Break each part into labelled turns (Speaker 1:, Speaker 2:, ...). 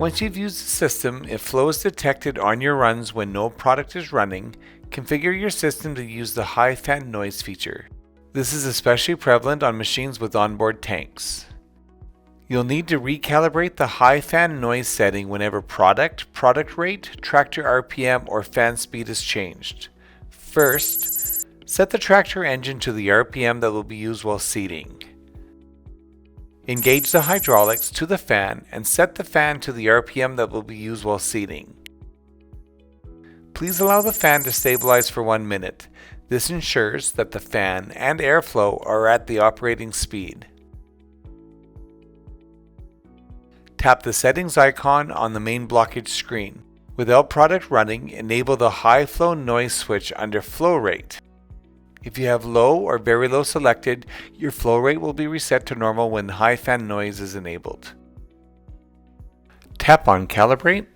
Speaker 1: Once you've used the system, if flow is detected on your runs when no product is running, configure your system to use the high fan noise feature. This is especially prevalent on machines with onboard tanks. You'll need to recalibrate the high fan noise setting whenever product rate, tractor RPM, or fan speed is changed. First, set the tractor engine to the RPM that will be used while seeding. Engage the hydraulics to the fan and set the fan to the RPM that will be used while seeding. Please allow the fan to stabilize for 1 minute. This ensures that the fan and airflow are at the operating speed. Tap the settings icon on the main blockage screen. Without product running, enable the high flow noise switch under flow rate. If you have low or very low selected, your flow rate will be reset to normal when high fan noise is enabled. Tap on Calibrate.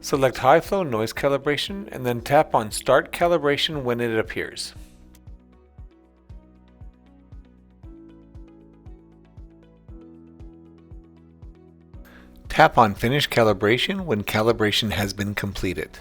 Speaker 1: Select High Flow Noise Calibration and then tap on Start Calibration when it appears. Tap on Finish Calibration when calibration has been completed.